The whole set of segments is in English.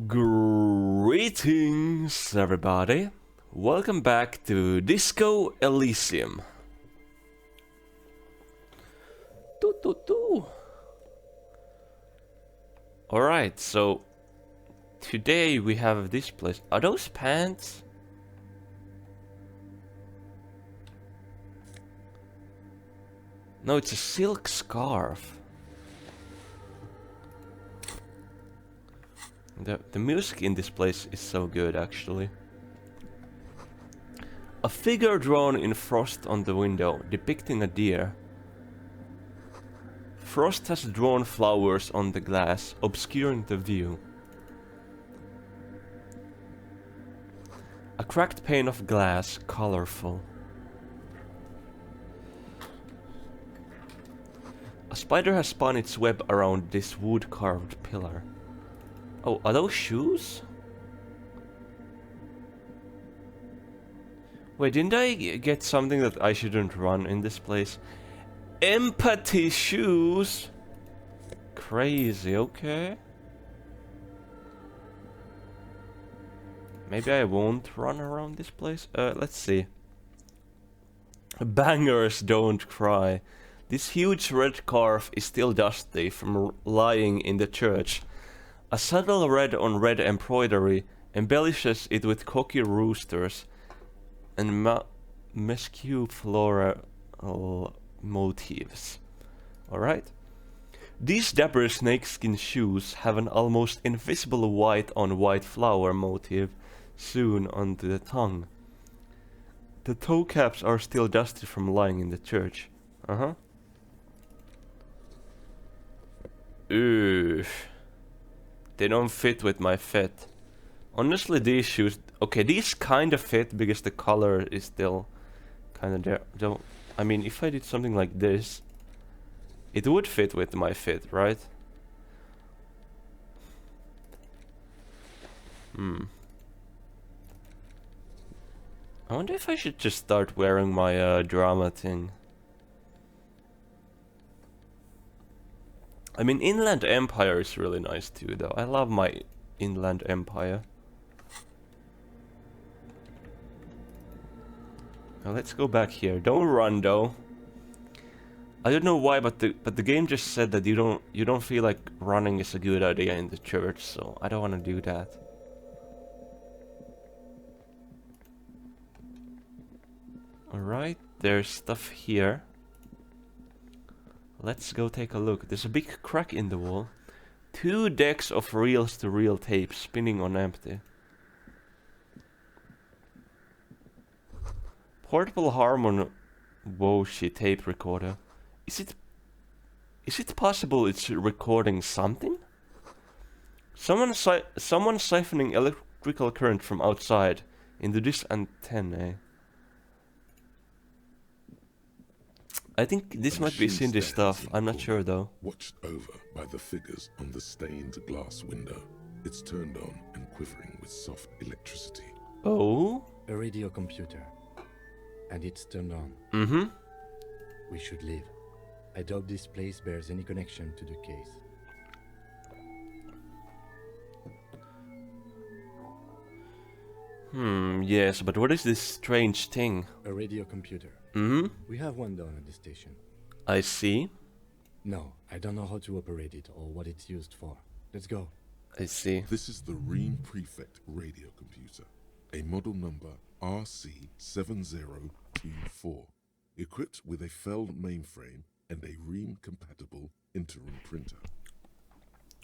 Greetings, everybody. Welcome back to Disco Elysium. Alright, so today we have this place. Are those pants? No, it's a silk scarf. The music in this place is so good, actually. A figure drawn in frost on the window, depicting a deer. Frost has drawn flowers on the glass, obscuring the view. A cracked pane of glass, colorful. A spider has spun its web around this wood-carved pillar. Oh, are those shoes? Wait, didn't I get something that I shouldn't run in this place? Empathy shoes! Crazy, okay. Maybe I won't run around this place? Let's see. Bangers don't cry. This huge red carve is still dusty from lying in the church. A subtle red on red embroidery embellishes it with cocky roosters and mesque floral motifs. Alright. These dapper snakeskin shoes have an almost invisible white on white flower motif sewn onto the tongue. The toe caps are still dusty from lying in the church. Oof. They don't fit with my fit. Honestly, these shoes... Okay, these kind of fit because the color is still kind of there. Though, I mean, if I did something like this, it would fit with my fit, right? I wonder if I should just start wearing my drama thing. I mean, Inland Empire is really nice too, though. I love my Inland Empire. Now let's go back here. Don't run, though. I don't know why, but the game just said that you don't feel like running is a good idea in the church, so I don't want to do that. All right, there's stuff here. Let's go take a look. There's a big crack in the wall. 2 decks of reels-to-reel tape spinning on empty. Portable Harmon Woshi tape recorder. Is it possible it's recording something? Someone's siphoning electrical current from outside into this antennae. I think this might be Cindy stuff. I'm not sure though. Watched over by the figures on the stained glass window. It's turned on and quivering with soft electricity. Oh? A radio computer. And it's turned on. We should leave. I doubt this place bears any connection to the case. Yes, but what is this strange thing? A radio computer. We have one down at the station. I see. No, I don't know how to operate it or what it's used for. Let's go. I see. This is the Ream Prefect radio computer. A model number RC7024. Equipped with a Feld mainframe and a Ream-compatible interim printer.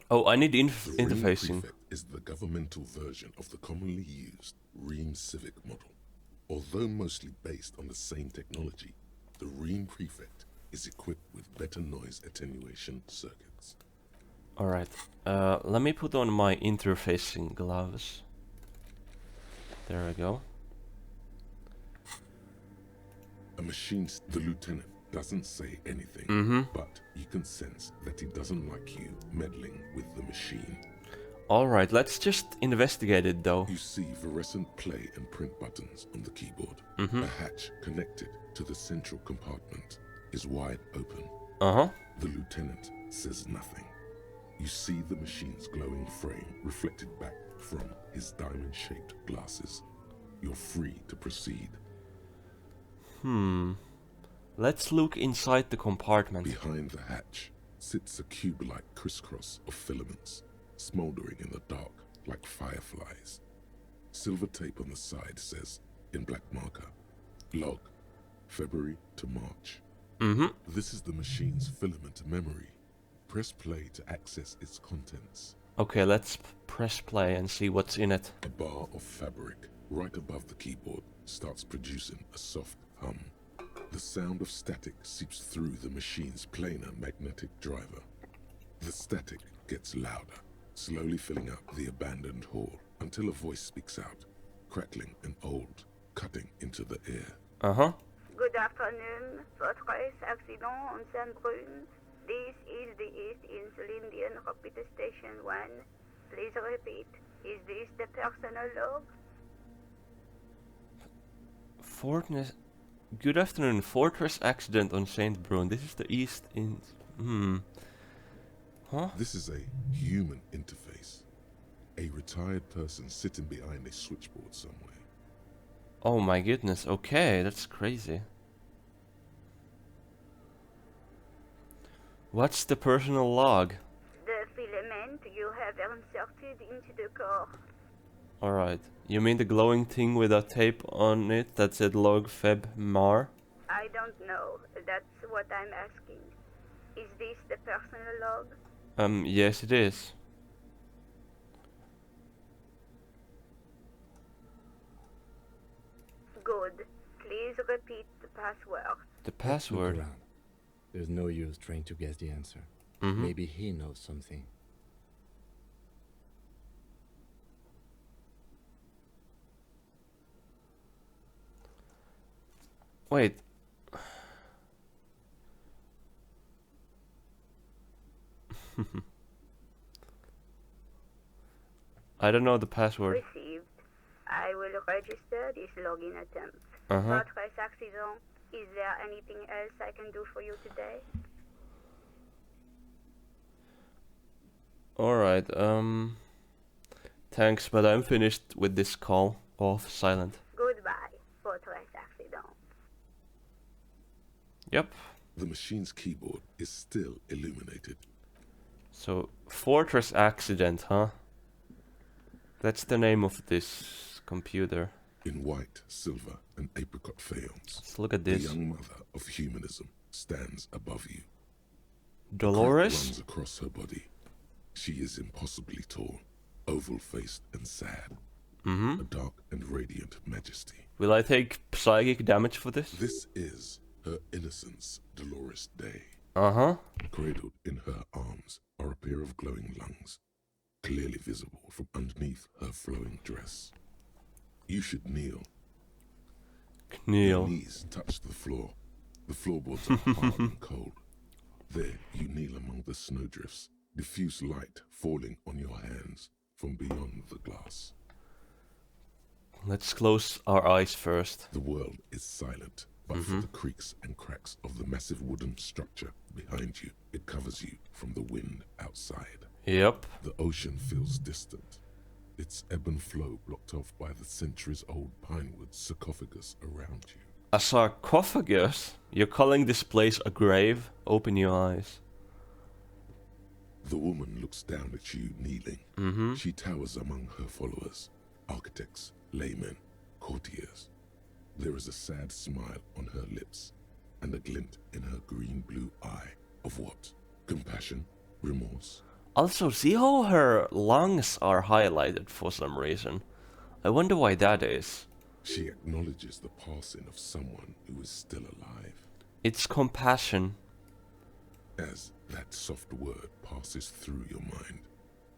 Oh, I need The interfacing. Ream Prefect is the governmental version of the commonly used Ream Civic model. Although mostly based on the same technology, the Ream Prefect is equipped with better noise attenuation circuits. Alright, let me put on my interfacing gloves. There we go. A machinist, the lieutenant, doesn't say anything, but you can sense that he doesn't like you meddling with the machine. Alright, let's just investigate it though. You see fluorescent play and print buttons on the keyboard. A hatch connected to the central compartment is wide open. The lieutenant says nothing. You see the machine's glowing frame reflected back from his diamond-shaped glasses. You're free to proceed. Let's look inside the compartment. Behind the hatch sits a cube-like crisscross of filaments, smoldering in the dark like fireflies. Silver tape on the side says, in black marker, log, February to March. This is the machine's filament memory. Press play to access its contents. Okay, let's press play and see what's in it. A bar of fabric right above the keyboard starts producing a soft hum. The sound of static seeps through the machine's planar magnetic driver. The static gets louder, slowly filling up the abandoned hall until a voice speaks out, crackling and old, cutting into the ear. Good afternoon, Fortress Accident on Saint-Brun. This is the East Insulindian Repeater Station 1. Please repeat, is this the personal log? Good afternoon, Fortress Accident on Saint Brun. This is the East in... This is a human interface. A retired person sitting behind a switchboard somewhere. Oh my goodness, okay, that's crazy. What's the personal log? The filament you have inserted into the core. Alright, you mean the glowing thing with a tape on it that said log Feb Mar? I don't know, that's what I'm asking. Is this the personal log? Yes it is. Good. Please repeat the password. The Look password? around. There's no use trying to guess the answer. Maybe he knows something. Wait. I don't know the password. Received. I will register this login attempt. Uh-huh. Fortress Accident, is there anything else I can do for you today? Alright, thanks, but I'm finished with this call. Off, silent. Goodbye, Fortress Accident. Yep. The machine's keyboard is still illuminated. So, Fortress Accident, huh? That's the name of this computer. In white, silver, and apricot faience, Let's look at the this. young mother of humanism stands above you. Crack Dolores? runs across her body. She is impossibly tall, oval-faced and sad. A dark and radiant majesty. Will I take psychic damage for this? This is her innocence, Dolores Day. Uh-huh. Cradled in her arms are a pair of glowing lungs, clearly visible from underneath her flowing dress. You should kneel. Your Kneel. knees touch the floor. The floorboards are hard and cold. There you kneel among the snowdrifts, diffuse light falling on your hands from beyond the glass. Let's close our eyes first. The world is silent, but for the creaks and cracks of the massive wooden structure behind you, it covers you from the wind outside. Yep. The ocean feels distant, its ebb and flow blocked off by the centuries-old pinewood sarcophagus around you. A sarcophagus? You're calling this place a grave? Open your eyes. The woman looks down at you kneeling. She towers among her followers, architects, laymen, courtiers. There is a sad smile on her lips, and a glint in her green-blue eye of what? Compassion? Remorse? Also, see how her lungs are highlighted for some reason. I wonder why that is. She acknowledges the passing of someone who is still alive. It's compassion. As that soft word passes through your mind,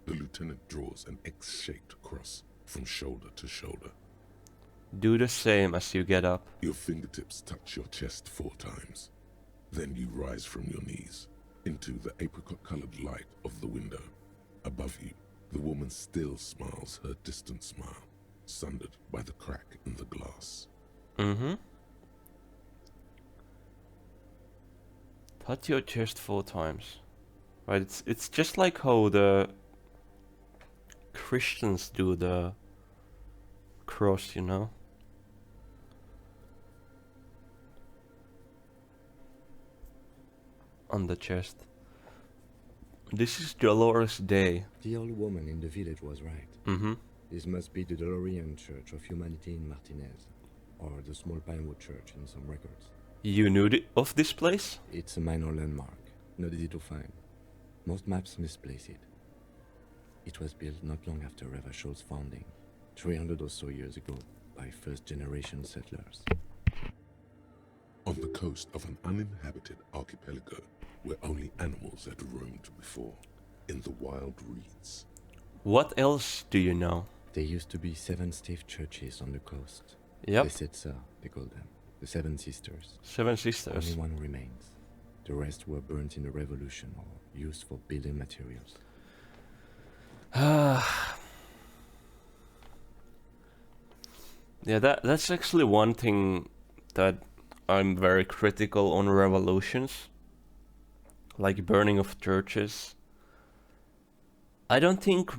the lieutenant draws an X-shaped cross from shoulder to shoulder. Do the same as you get up. Your fingertips touch your chest 4 times. Then you rise from your knees into the apricot-colored light of the window. Above you, the woman still smiles her distant smile, sundered by the crack in the glass. Touch your chest 4 times. Right? It's just like how the Christians do the cross, you know? On the chest. This is Dolores Day. The old woman in the village was right. Mm-hmm. This must be the Delorean Church of Humanity in Martinez, or the small Pinewood Church in some records. You knew of this place? It's a minor landmark, not easy to find. Most maps misplace it. It was built not long after Revachol's founding, 300 or so years ago, by first-generation settlers. On the coast of an uninhabited archipelago where only animals had roamed before, in the wild reeds. What else do you know? There used to be 7 stave churches on the coast. Yep. The Setsa, they call them. The Seven Sisters. Seven Sisters. Only one remains. The rest were burnt in the revolution or used for building materials. Yeah, that's actually one thing that I'm very critical on revolutions. Like burning of churches. I don't think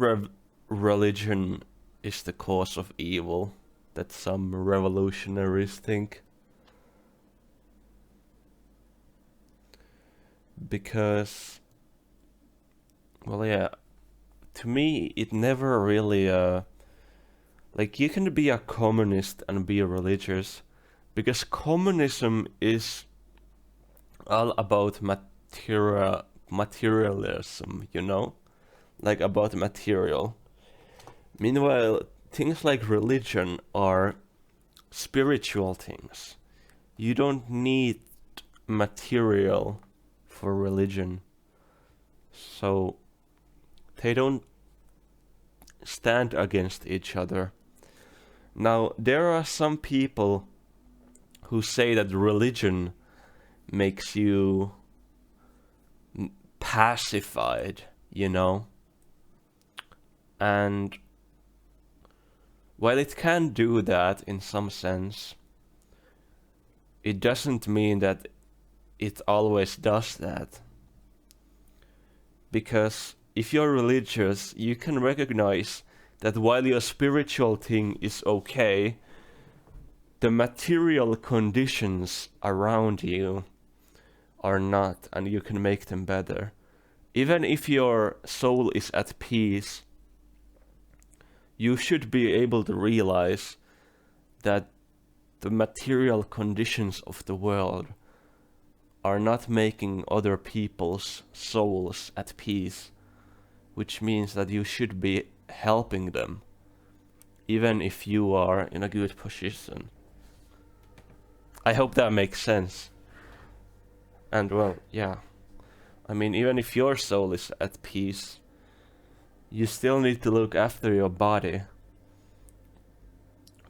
religion is the cause of evil that some revolutionaries think. Because, well, yeah, to me, it never really, like, you can be a communist and be religious, because communism is all about materialism, you know? Like, about material. Meanwhile, things like religion are spiritual things. You don't need material for religion. So they don't stand against each other. Now, there are some people who say that religion makes you pacified, you know? And while it can do that in some sense, it doesn't mean that it always does that. Because if you're religious, you can recognize that while your spiritual thing is okay, the material conditions around you are not, and you can make them better. Even if your soul is at peace, you should be able to realize that the material conditions of the world are not making other people's souls at peace, which means that you should be helping them, even if you are in a good position. I hope that makes sense. And well, yeah. I mean, even if your soul is at peace, you still need to look after your body.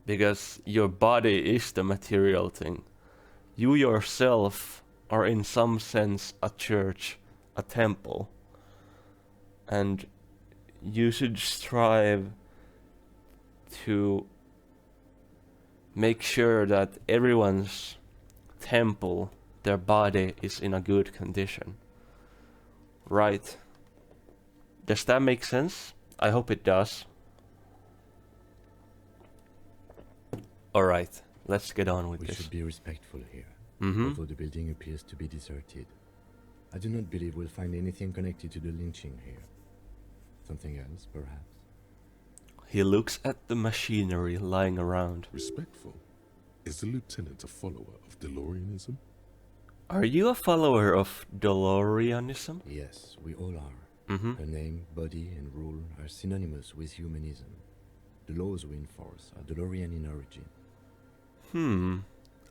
Because your body is the material thing. You yourself are in some sense a church, a temple. And you should strive to make sure that everyone's temple, their body, is in a good condition. Right? Does that make sense? I hope it does. Alright, let's get on with We this. should be respectful here, Mm-hmm. although the building appears to be deserted. I do not believe we'll find anything connected to the lynching here. Something else, perhaps? He looks at the machinery lying around. Respectful? Is the lieutenant a follower of DeLoreanism? Are you a follower of DeLoreanism? Yes, we all are. Mm-hmm. Her name, body, and rule are synonymous with humanism. The laws we enforce are DeLorean in origin.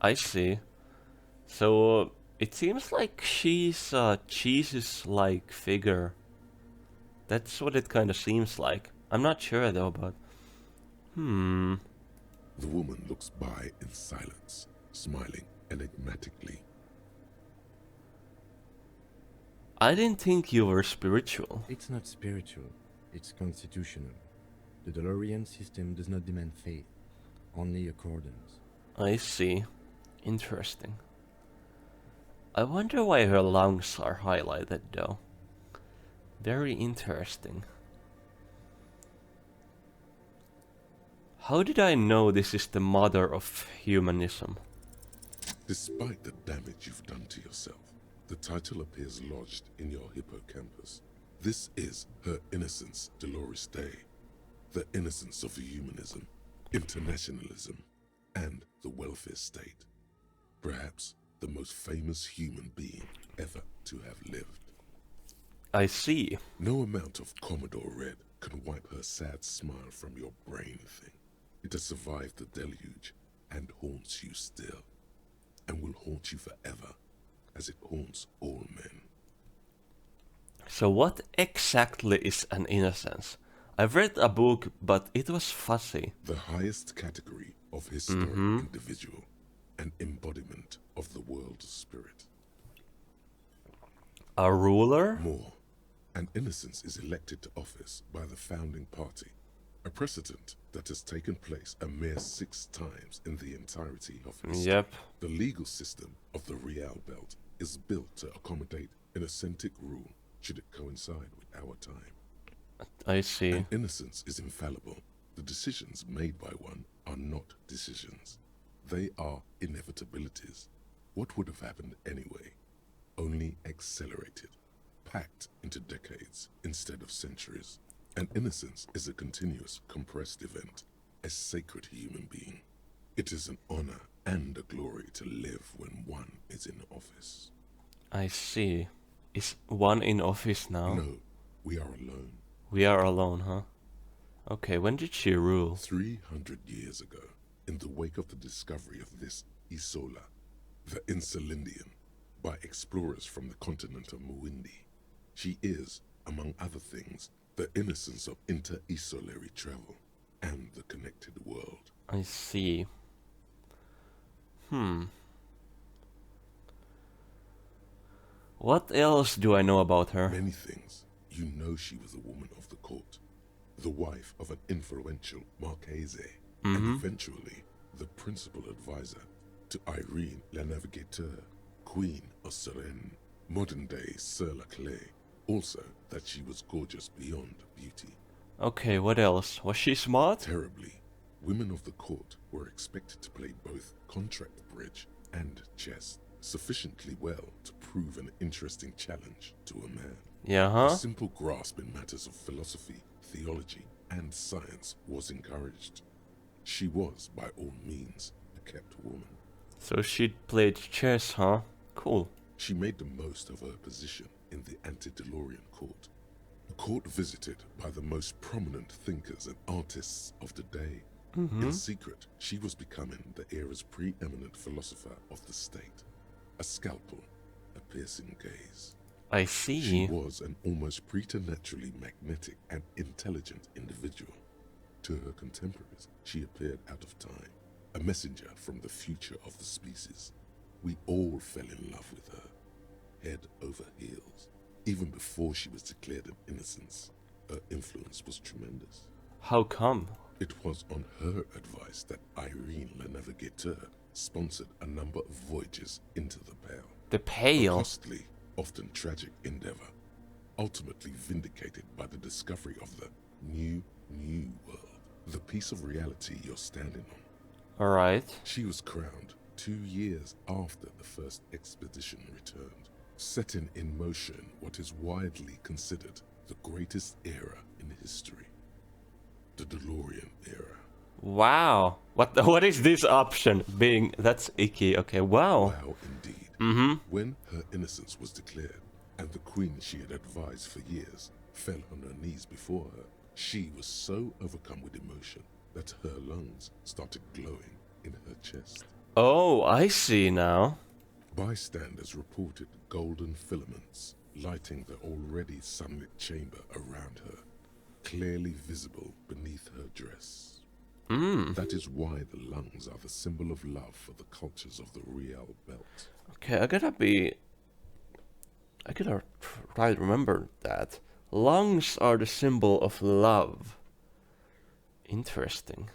I see. So, it seems like she's a Jesus-like figure. That's what it kind of seems like. I'm not sure though, but... The woman looks by in silence, smiling enigmatically. I didn't think you were spiritual. It's not spiritual, it's constitutional. The DeLorean system does not demand faith, only accordance. I see. Interesting. I wonder why her lungs are highlighted though. Very interesting. How did I know this is the mother of humanism? Despite the damage you've done to yourself, the title appears lodged in your hippocampus. This is Her Innocence Dolores Day, the innocence of humanism, internationalism, and the welfare state. Perhaps the most famous human being ever to have lived. I see. No amount of Commodore Red can wipe her sad smile from your brain thing. It has survived the deluge and haunts you still, and will haunt you forever, as it haunts all men. So what exactly is an innocence? I've read a book, but it was fuzzy. The highest category of historic individual, an embodiment of the world spirit. A ruler? More, an innocence is elected to office by the founding party, a precedent that has taken place a mere 6 times in the entirety of history. Yep. The legal system of the Real Belt is built to accommodate an authentic rule should it coincide with our time. I see. An innocence is infallible. The decisions made by one are not decisions. They are inevitabilities. What would have happened anyway? Only accelerated, packed into decades instead of centuries. An innocence is a continuous, compressed event, a sacred human being. It is an honor and a glory to live when one is in office. I see. Is one in office now? No, we are alone. We are alone, huh? Okay, when did she rule? 300 years ago, in the wake of the discovery of this Isola, the Insulindian, by explorers from the continent of Muindi. She is, among other things, the innocence of inter-isolary travel and the connected world. I see. What else do I know about her? Many things. You know she was a woman of the court, the wife of an influential Marchese, and eventually the principal advisor to Irene La Navigateur, Queen of Suresnes, modern-day Sir La Clé. Also, that she was gorgeous beyond beauty. Okay, what else? Was she smart? Terribly, women of the court were expected to play both contract bridge and chess sufficiently well to prove an interesting challenge to a man. Yeah, A huh? simple grasp in matters of philosophy, theology, and science was encouraged. She was, by all means, a kept woman. So she played chess, huh? Cool. She made the most of her position in the antediluvian court, a court visited by the most prominent thinkers and artists of the day. In secret, she was becoming the era's preeminent philosopher of the state, a scalpel, a piercing gaze. I She see. was an almost preternaturally magnetic and intelligent individual. To her contemporaries, she appeared out of time, a messenger from the future of the species. We all fell in love with her, head over heels. Even before she was declared an innocence, her influence was tremendous. How come? It was on her advice that Irene La Navigateur sponsored a number of voyages into the Pale. The A Pale. costly, often tragic endeavor, ultimately vindicated by the discovery of the new world, the piece of reality you're standing on. Alright. She was crowned 2 years after the first expedition returned, setting in motion what is widely considered the greatest era in history, the DeLorean era. Wow. What is this option? Being that's icky. Okay, wow. Wow, indeed. When her innocence was declared, and the queen she had advised for years fell on her knees before her, she was so overcome with emotion that her lungs started glowing in her chest. Oh, I see now. Bystanders reported golden filaments lighting the already sunlit chamber around her, clearly visible beneath her dress. That is why the lungs are the symbol of love for the cultures of the Real Belt. Okay, I gotta try to remember that. Lungs are the symbol of love. Interesting.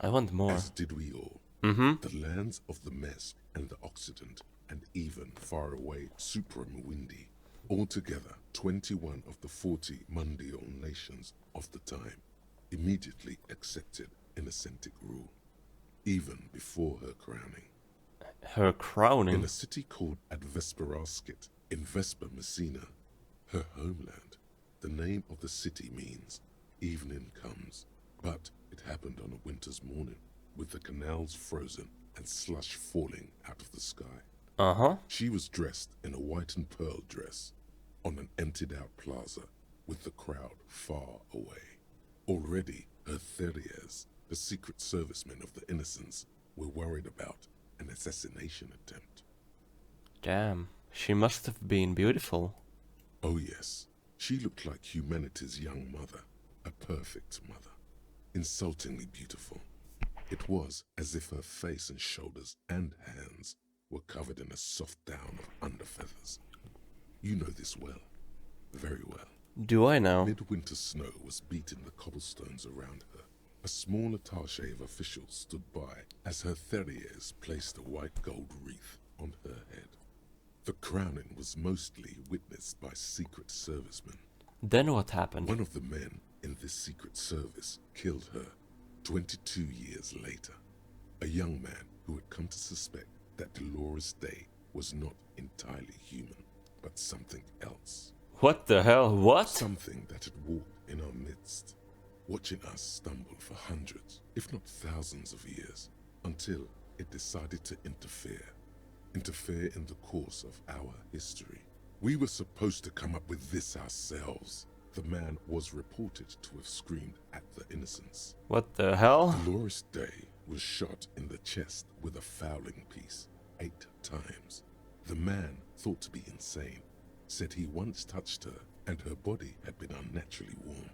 I want more. As did we all. Mm-hmm. The lands of the Mesc and the Occident and even far away supreme windy. Altogether, 21 of the 40 mundial nations of the time immediately accepted Innocentic rule, even before her crowning. Her crowning? In a city called Advesperaskit in Vespa Messina, her homeland, the name of the city means evening comes, but it happened on a winter's morning, with the canals frozen and slush falling out of the sky. She was dressed in a white and pearl dress on an emptied-out plaza with the crowd far away. Already, her Theriers, the secret servicemen of the Innocents, were worried about an assassination attempt. Damn, she must have been beautiful. Oh yes, she looked like humanity's young mother, a perfect mother, insultingly beautiful. It was as if her face and shoulders and hands were covered in a soft down of underfeathers. You know this well, very well. Do I know? Midwinter snow was beating the cobblestones around her. A small attaché of officials stood by as her Theriers placed a white gold wreath on her head. The crowning was mostly witnessed by secret servicemen. Then what happened? One of the men in this secret service killed her 22 years later. A young man who had come to suspect that Dolores Day was not entirely human, but something else. What the hell? What? Something that had walked in our midst, watching us stumble for hundreds, if not thousands of years, until it decided to interfere in the course of our history. We were supposed to come up with this ourselves. The man was reported to have screamed at the Innocents. What the hell? Dolores Day was shot in the chest with a fowling piece 8 times. The man, thought to be insane, said he once touched her and her body had been unnaturally warm,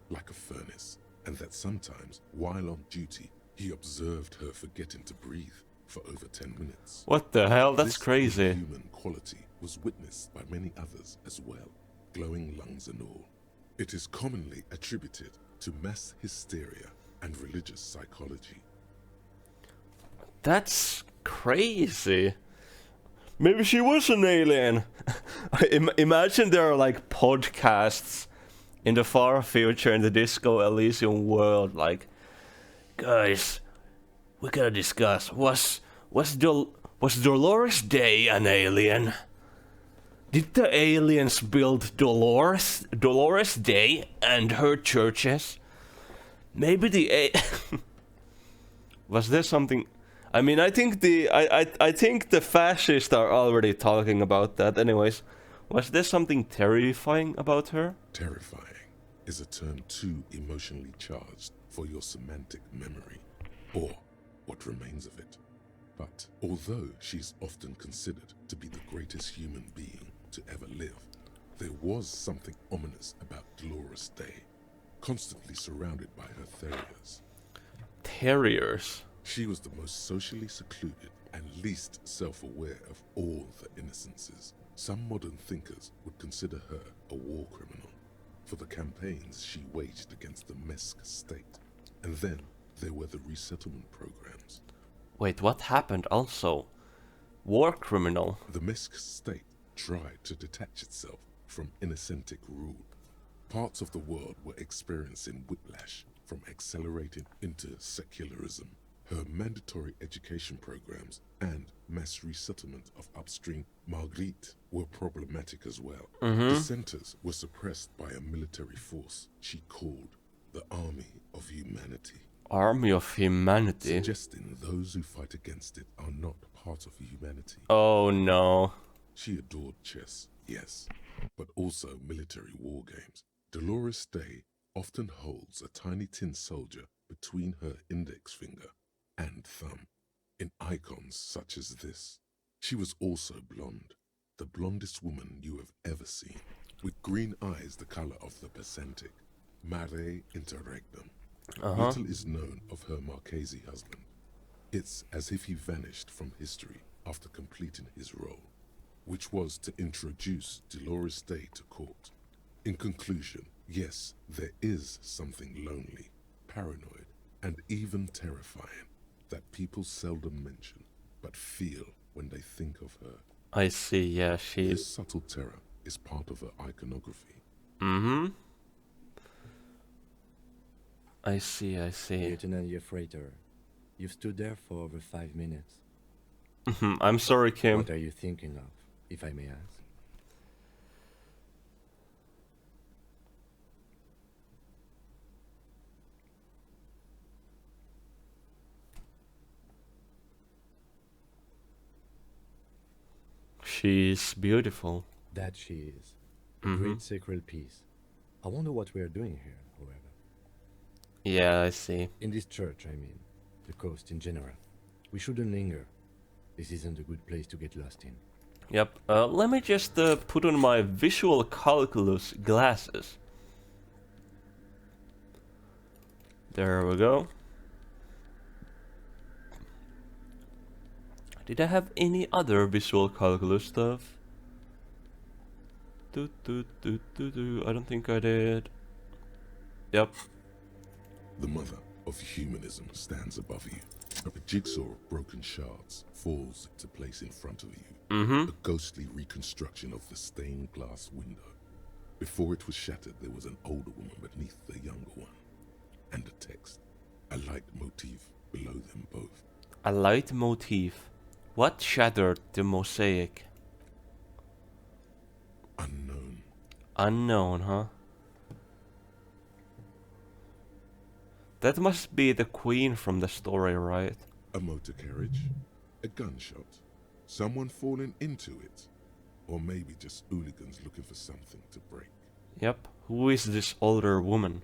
like a furnace, and that sometimes, while on duty, he observed her forgetting to breathe for over 10 minutes. What the hell? That's This crazy. inhuman quality was witnessed by many others as well, glowing lungs and all. It is commonly attributed to mass hysteria and religious psychology. That's crazy. Maybe she was an alien. Imagine there are like podcasts in the far future in the Disco Elysium world, like, guys, we gotta discuss, was Dolores Day an alien? Did the aliens build Dolores Day and her churches? Maybe was there something? I mean, I think the fascists are already talking about that. Anyways, was there something terrifying about her? Terrifying is a term too emotionally charged for your semantic memory, or what remains of it. But although she's often considered to be the greatest human being to ever live, there was something ominous about Dolores Day, constantly surrounded by her Theriers. Terriers? She was the most socially secluded and least self-aware of all the Innocences. Some modern thinkers would consider her a war criminal for the campaigns she waged against the Mesk state. And then there were the resettlement programs. Wait, what happened also? War criminal? The Mesk state tried to detach itself from Innocentic rule. Parts of the world were experiencing whiplash from accelerating into secularism. Her mandatory education programs and mass resettlement of upstream Marguerite were problematic as well. Dissenters were suppressed by a military force she called the Army of Humanity. Army of Humanity? Suggesting those who fight against it are not part of humanity. Oh no. She adored chess, yes, but also military war games. Dolores Day often holds a tiny tin soldier between her index finger and thumb, in icons such as this. She was also blonde, the blondest woman you have ever seen, with green eyes the color of the Pacific. Mare interregnum. Little is known of her Marchese husband. It's as if he vanished from history after completing his role, which was to introduce Dolores Day to court. In conclusion, yes, there is something lonely, paranoid, and even terrifying that people seldom mention, but feel when they think of her. I see, yeah, she... This subtle terror is part of her iconography. Mm-hmm. I see, I see. Lieutenant Yefrater, you've stood there for over 5 minutes. I'm sorry, Kim. What are you thinking of, if I may ask? She's beautiful. That she is. A great sacred piece. I wonder what we are doing here, however. Yeah, I see. In this church, I mean. The coast in general. We shouldn't linger. This isn't a good place to get lost in. Yep. Let me just put on my visual calculus glasses. There we go. Did I have any other visual calculus stuff? I don't think I did. Yep. The mother of humanism stands above you. A jigsaw of broken shards falls into place in front of you. A ghostly reconstruction of the stained glass window. Before it was shattered, there was an older woman beneath the younger one. And a text, a light motif below them both. A light motif. What shattered the mosaic? Unknown. Unknown, huh? That must be the queen from the story, right? A motor carriage, a gunshot, someone falling into it, or maybe just hooligans looking for something to break. Yep. Who is this older woman?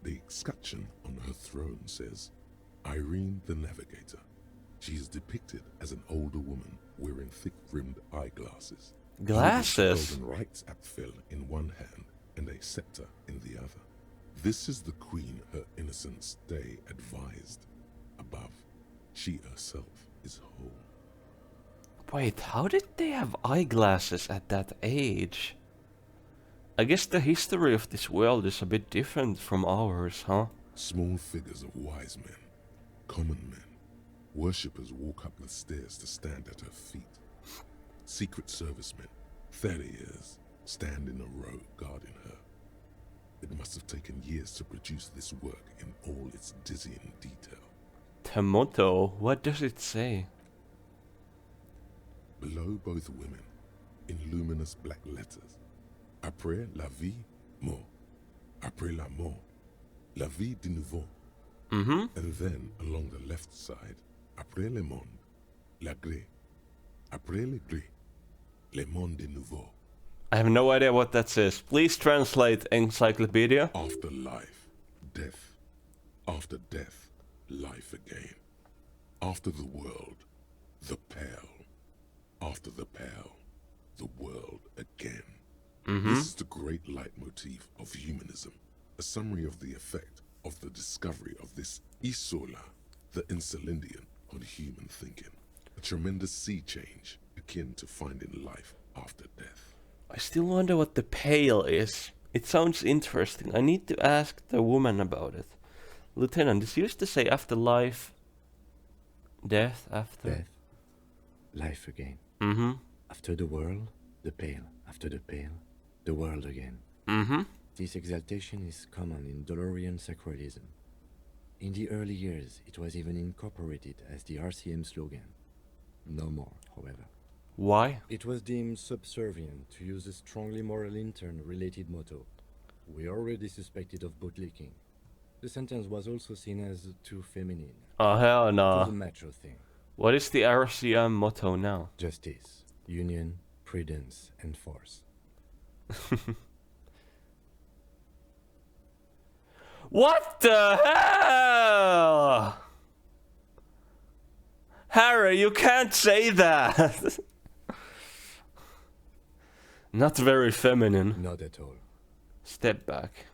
The escutcheon on her throne says, Irene the Navigator. She is depicted as an older woman wearing thick-rimmed eyeglasses. Glasses? Holding Wright's apfel in one hand and a scepter in the other. This is the queen her innocence day advised. Above, she herself is whole. Wait, how did they have eyeglasses at that age? I guess the history of this world is a bit different from ours, huh? Small figures of wise men, common men. Worshippers walk up the stairs to stand at her feet. Secret servicemen, 30 years, stand in a row guarding her. It must have taken years to produce this work in all its dizzying detail. The motto, what does it say? Below both women, in luminous black letters, Après la vie, mort. Après la mort, la vie de nouveau. And then, along the left side, Après le monde, la gré. Après le gré, le monde de nouveau. I have no idea what that says. Please translate encyclopedia. After life, death. After death, life again. After the world, the pale. After the pale, the world again. This is the great leitmotif of humanism, a summary of the effect of the discovery of this isola, the insulindian, on human thinking. A tremendous sea change akin to finding life after death. I still wonder what the pale is. It sounds interesting. I need to ask the woman about it. Lieutenant, this used to say after life, death after... Death. Life again. After the world, the pale. After the pale, the world again. This exaltation is common in Dolorian sacralism. In the early years, it was even incorporated as the RCM slogan. No more, however. Why? It was deemed subservient to use a strongly moral intern-related motto. We already suspected of bootlicking. The sentence was also seen as too feminine. Oh, hell It no. was a macho thing. What is the RCM motto now? Justice, union, prudence, and force. What the hell? Harry, you can't say that. Not very feminine. Not at all. Step back.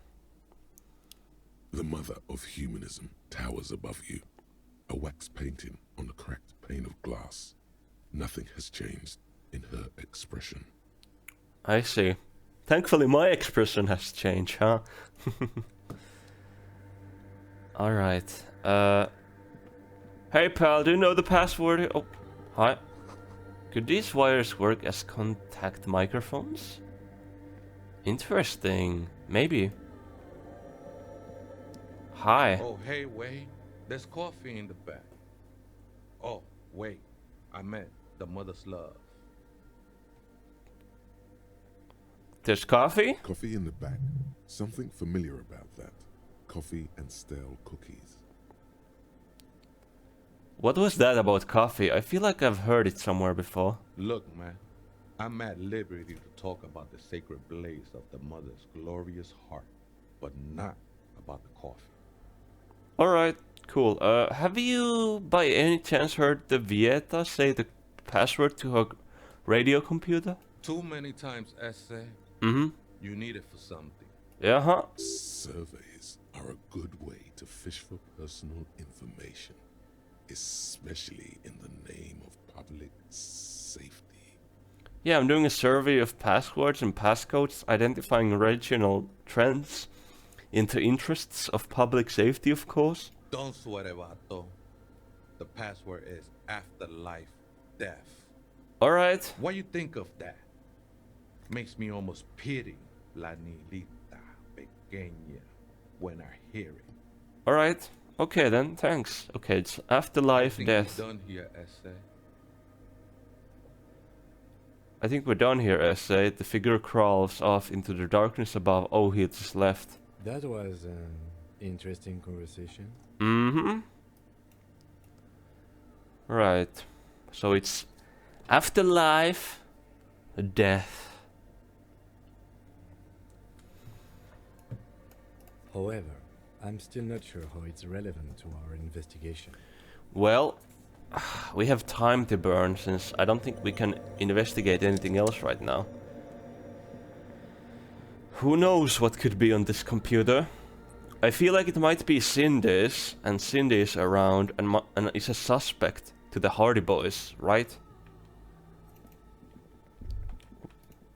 The mother of humanism towers above you, a wax painting on a cracked pane of glass. Nothing has changed in her expression. I see. Thankfully my expression has changed, huh? Alright. Hey pal, do you know the password? Oh, hi. Could these wires work as contact microphones? Interesting. Maybe. Hi. Oh, hey, wait. There's coffee in the back. Oh, wait. I meant the mother's love. There's coffee? Coffee in the back. Something familiar about that. Coffee and stale cookies. What was that about coffee? I feel like I've heard it somewhere before. Look, man. I'm at liberty to talk about the sacred blaze of the mother's glorious heart, but not about the coffee. Alright, cool. Have you by any chance heard the Vieta say the password to her radio computer? Too many times, essay. Mm-hmm. You need it for something. Yeah, huh? Surveys are a good way to fish for personal information, especially in the name of public safety. Yeah, I'm doing a survey of passwords and passcodes, identifying regional trends into interests of public safety, of course. Don't sweat it, vato. The password is afterlife death. Alright. What you think of that? Makes me almost pity La Nilita Pequeña when I hear it. Alright. Okay then, thanks. Okay, it's afterlife Think death. we're done here, essay. I think we're done here, essay. The figure crawls off into the darkness above. Oh, he just left. That was an interesting conversation. Mm-hmm. Right. So it's afterlife, death. However, I'm still not sure how it's relevant to our investigation. Well, we have time to burn since I don't think we can investigate anything else right now. Who knows what could be on this computer? I feel like it might be Cindy's, and Cindy is around and is a suspect to the Hardy Boys, right?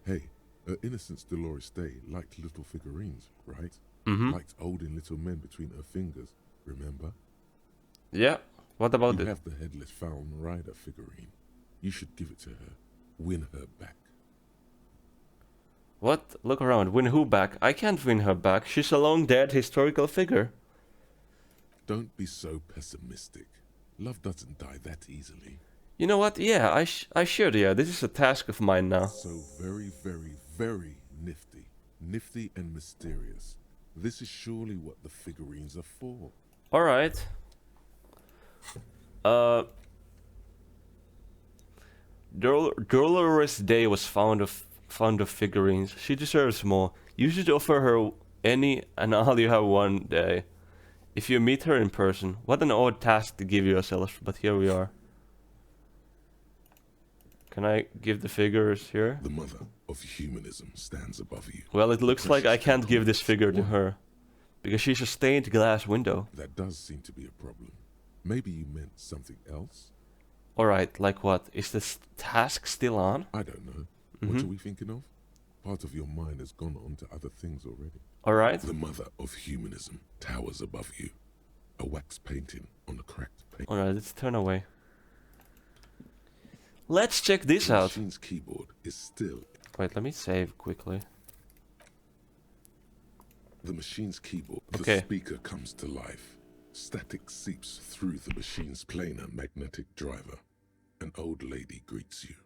Hey, her Innocence Dolores Day liked little figurines, right? Mm-hmm. Liked holding little men between her fingers, remember? Yeah, what about You it? have the Headless Found Rider figurine. You should give it to her. Win her back. What? Look around, win who back? I can't win her back, she's a long dead historical figure. Don't be so pessimistic. Love doesn't die that easily. You know what? Yeah, I should, yeah. This is a task of mine now. So very, very, very nifty. Nifty and mysterious. This is surely what the figurines are for. Alright. Dolores Day was fond of figurines. She deserves more. You should offer her any and all you have one day. If you meet her in person. What an odd task to give yourself, but here we are. Can I give the figures here? The mother of humanism stands above you. Well, it looks like I Precious can't give this figure to Why? her. Because she's a stained glass window. That does seem to be a problem. Maybe you meant something else? Alright, like what? Is this task still on? I don't know. Mm-hmm. What are we thinking of? Part of your mind has gone on to other things already. Alright. The mother of humanism towers above you. A wax painting on a cracked paint. Alright, let's turn away. Let's check this The out. machine's keyboard is still... Wait, let me save quickly. The machine's keyboard. Okay. The speaker comes to life. Static seeps through the machine's planar magnetic driver. An old lady greets you.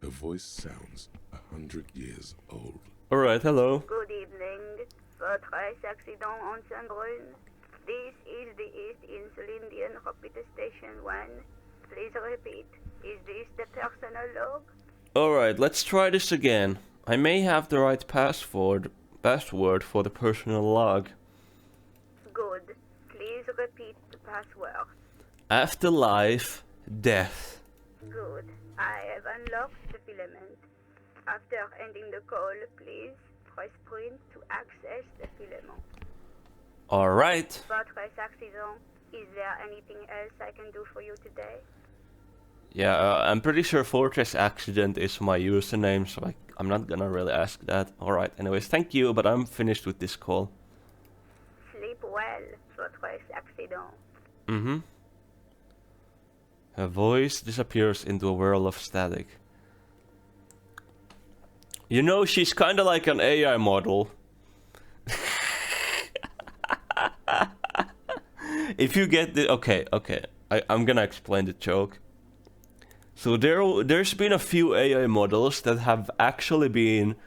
Her voice sounds 100 years old. Alright, hello. Good evening. Votre accident on Saint-Brune. This is the East Insulindian Rapid Station 1. Please repeat. Is this the personal log? Alright, let's try this again. I may have the right password for the personal log. Good. Please repeat the password. Afterlife, death. Good. I have unlocked the filament. After ending the call, please press print to access the filament. Alright. Votre accident. Is there anything else I can do for you today? Yeah, I'm pretty sure Fortress Accident is my username, so I'm not gonna really ask that. Alright, anyways, thank you, but I'm finished with this call. Sleep well, Votre accident. Mm-hmm. Her voice disappears into a whirl of static. You know, she's kinda like an AI model. If you get the... Okay. I'm gonna explain the joke. So there's been a few AI models that have actually been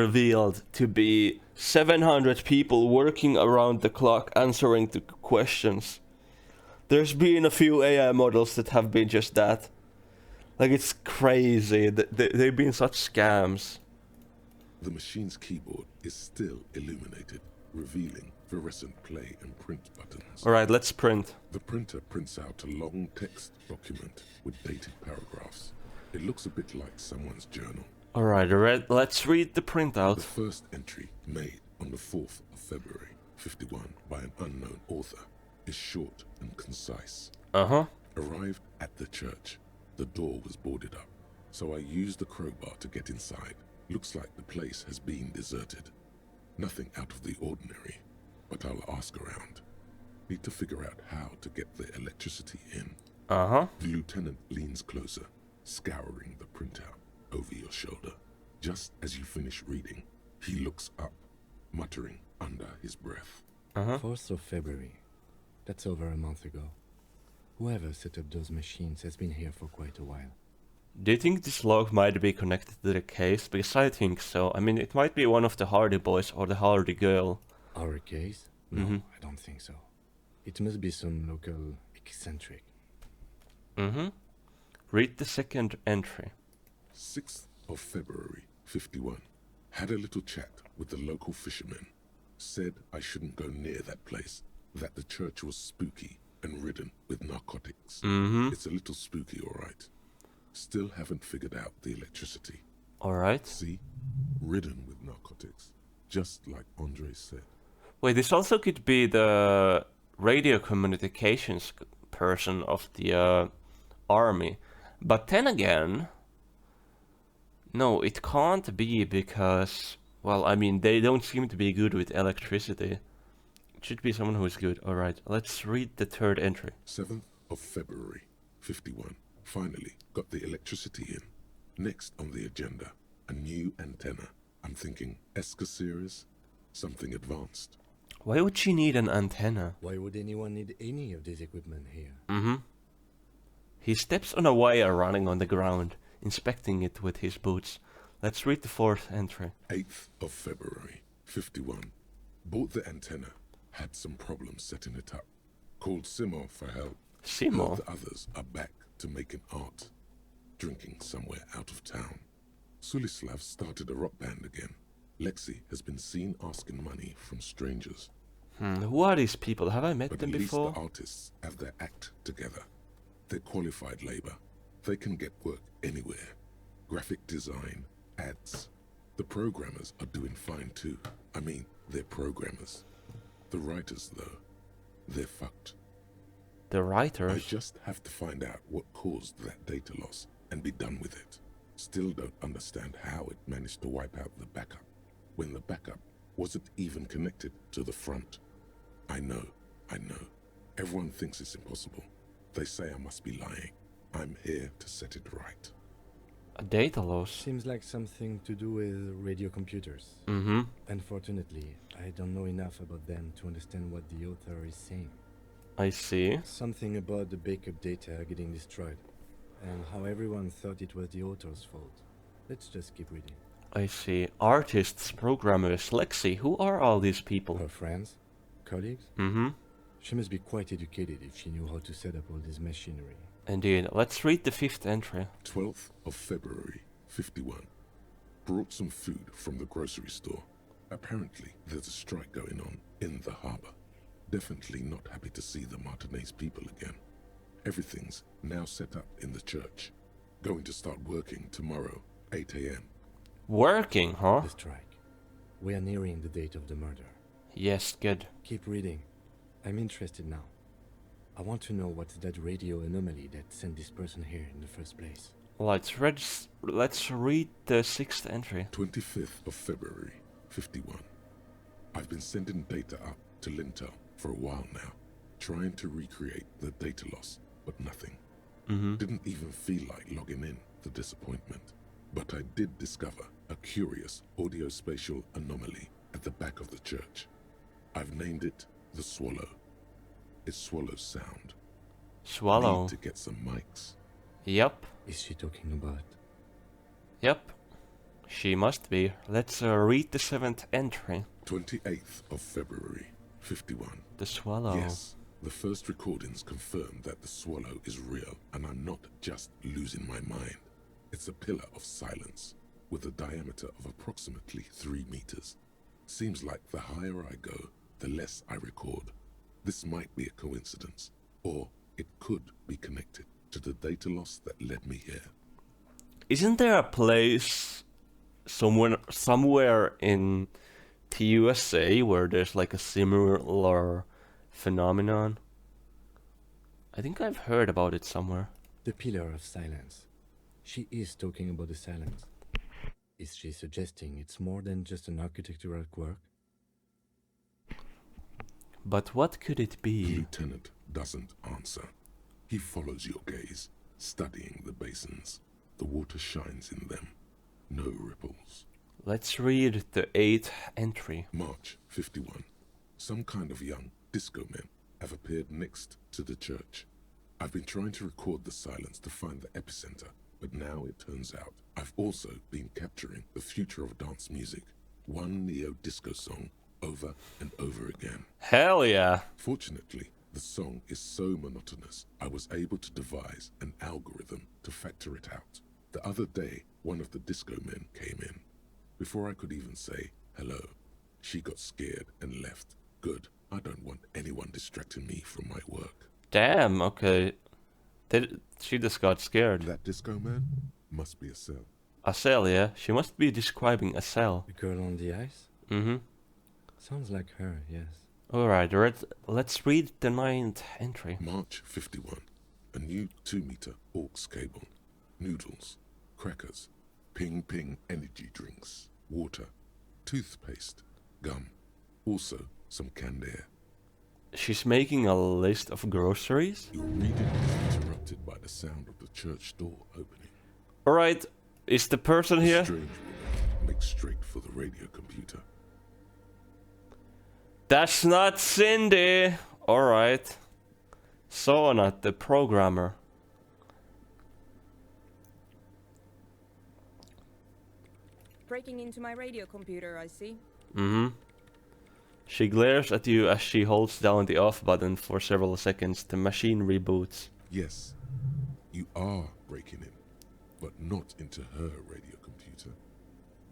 revealed to be 700 people working around the clock answering to questions. There's been a few AI models that have been just that. Like, it's crazy. They've been such scams. The machine's keyboard is still illuminated, revealing fluorescent play and print buttons. Alright, let's print. The printer prints out a long text document with dated paragraphs. It looks a bit like someone's journal. Alright, let's read the The printout. first entry, made on the 4th of February, 51, by an unknown author, is short and concise. Uh-huh. Arrived at the church. The door was boarded up, so I used the crowbar to get inside. Looks like the place has been deserted. Nothing out of the ordinary, but I'll ask around. Need to figure out how to get the electricity in. Uh-huh. The lieutenant leans closer, scouring the printout over your shoulder. Just as you finish reading, he looks up, muttering under his breath. 4th of February. That's over a month ago. Whoever set up those machines has been here for quite a while. Do you think this log might be connected to the case? Because I think so. I mean, it might be one of the Hardy boys or the Hardy girl. Our case? No, I don't think so. It must be some local eccentric. Read the second entry. 6th of February, 51. Had a little chat with the local fishermen. Said I shouldn't go near that place, that the church was spooky and ridden with narcotics. It's a little spooky, all right. Still haven't figured out the electricity. Alright. See? Ridden with narcotics. Just like Andre said. Wait, this also could be the radio communications person of the army. But then again... No, it can't be because... Well, I mean, they don't seem to be good with electricity. It should be someone who is good. Alright, let's read the third entry. 7th of February, 51. Finally got the electricity in. Next on the agenda, a new antenna. I'm thinking ESCA series, something advanced. Why would she need an antenna? Why would anyone need any of this equipment here? He steps on a wire running on the ground, inspecting it with his boots. Let's read the fourth entry. 8th of February, 51. Bought the antenna, had some problems setting it up. Called Simo for help. Simo? Heard the others are back to making art. Drinking somewhere out of town. Sulislav started a rock band again. Lexi has been seen asking money from strangers. Who are these people? Have I met But them at least before? the artists have their act together. They're qualified labor. They can get work anywhere. Graphic design, ads. The programmers are doing fine too. I mean, they're programmers. The writers, though, they're fucked. The I writers? just have to find out what caused that data loss and be done with it. Still don't understand how it managed to wipe out the backup, when the backup wasn't even connected to the front. I know. Everyone thinks it's impossible. They say I must be lying. I'm here to set it right. A data loss? Seems like something to do with radio computers. Unfortunately, I don't know enough about them to understand what the author is saying. I see. Something about the backup data getting destroyed, and how everyone thought it was the author's fault. Let's just keep reading. I see. Artists, programmers, Lexi, who are all these people? Her friends? Colleagues? She must be quite educated if she knew how to set up all this machinery. Indeed. Let's read the fifth entry. 12th of February, 51. Brought some food from the grocery store. Apparently, there's a strike going on in the harbor. Definitely not happy to see the Martinez people again. Everything's now set up in the church. Going to start working tomorrow, 8 a.m. Working, huh? The strike. We are nearing the date of the murder. Yes, good. Keep reading. I'm interested now. I want to know what's that radio anomaly that sent this person here in the first place. Let's read the sixth entry. 25th of February, 51. I've been sending data up to Lintel for a while now. trying to recreate the data loss, but nothing. Mm-hmm. Didn't even feel like logging in, the disappointment. But I did discover a curious audio-spatial anomaly at the back of the church. I've named it the Swallow. It swallows sound. Swallow. Need to get some mics. Yep. Is she talking about? Yep. She must be. Let's read the 7th entry. 28th of February, 51. The Swallow. Yes, the first recordings confirm that the Swallow is real, and I'm not just losing my mind. It's a pillar of silence, with a diameter of approximately 3 meters. Seems like the higher I go, the less I record. This might be a coincidence, or it could be connected to the data loss that led me here. Isn't there a place somewhere in the USA where there's like a similar phenomenon? I think I've heard about it somewhere. The pillar of silence. She is talking about the silence. Is she suggesting it's more than just an architectural quirk? But what could it The be? lieutenant doesn't answer. He follows your gaze, studying the basins. The water shines in them. No ripples. Let's read the 8th entry. March 51. Some kind of young disco men have appeared next to the church. I've been trying to record the silence to find the epicenter, but now it turns out I've also been capturing the future of dance music, one neo-disco song over and over again. Hell yeah! Fortunately, the song is so monotonous, I was able to devise an algorithm to factor it out. The other day, one of the disco men came in. Before I could even say hello, she got scared and left. Good, I don't want anyone distracting me from my work. Damn, okay. She just got scared. That disco man must be a cell. A cell, yeah? She must be describing a cell. The girl on the ice? Mm-hmm. Sounds like her, yes. Alright, let's read the 9th entry. March 51. A new 2-meter aux cable. Noodles, crackers, ping energy drinks, water, toothpaste, gum. Also some canned air. She's making a list of groceries? Your reading is interrupted by the sound of the church door opening. Alright, is the person here? Strange woman makes straight for the radio computer. That's not Cindy! Alright. Sonat, the programmer. Breaking into my radio computer, I see. Mm-hmm. She glares at you as she holds down the off button for several seconds. The machine reboots. Yes, you are breaking in, but not into her radio computer.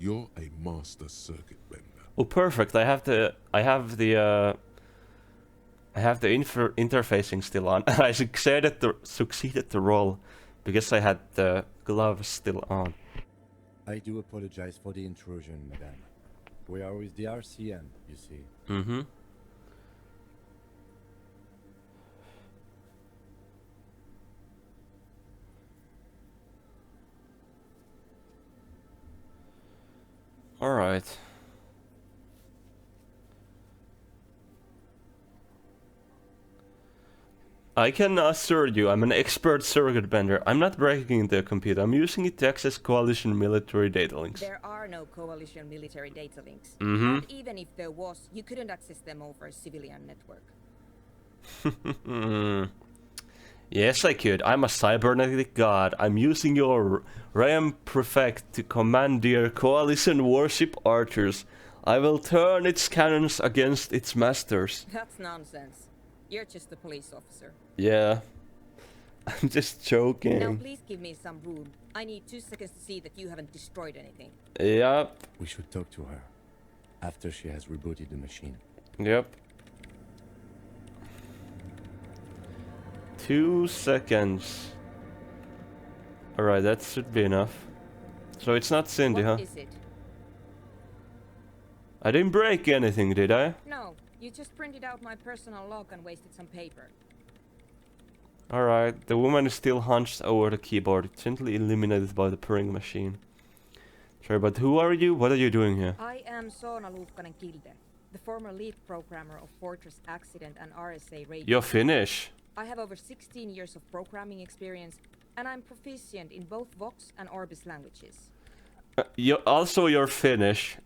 You're a master circuit bender. Oh, perfect! I have the interfacing still on. I succeeded the roll because I had the gloves still on. I do apologize for the intrusion, madame. We are with the RCM, you see. Mm-hmm. All right. I can assure you, I'm an expert circuit bender. I'm not breaking the computer. I'm using it to access coalition military data links. There are no coalition military data links. Mm-hmm. And even if there was, you couldn't access them over a civilian network. Yes, I could. I'm a cybernetic god. I'm using your RAM prefect to commandeer coalition warship archers. I will turn its cannons against its masters. That's nonsense. You're just a police officer. Yeah. I'm just joking. Now please give me some room. I need 2 seconds to see that you haven't destroyed anything. Yep. We should talk to her after she has rebooted the machine. Yep. 2 seconds. Alright, that should be enough. So it's not Cindy, What huh? is it? I didn't break anything, did I? No, you just printed out my personal log and wasted some paper. Alright, the woman is still hunched over the keyboard, gently illuminated by the purring machine. Sorry, but who are you? What are you doing here? I am Soona Luukkanen Kilde. the former lead programmer of Fortress Accident and RSA Radio. You're Finnish. I have over 16 years of programming experience, and I'm proficient in both Vox and Orbis languages. You're Finnish.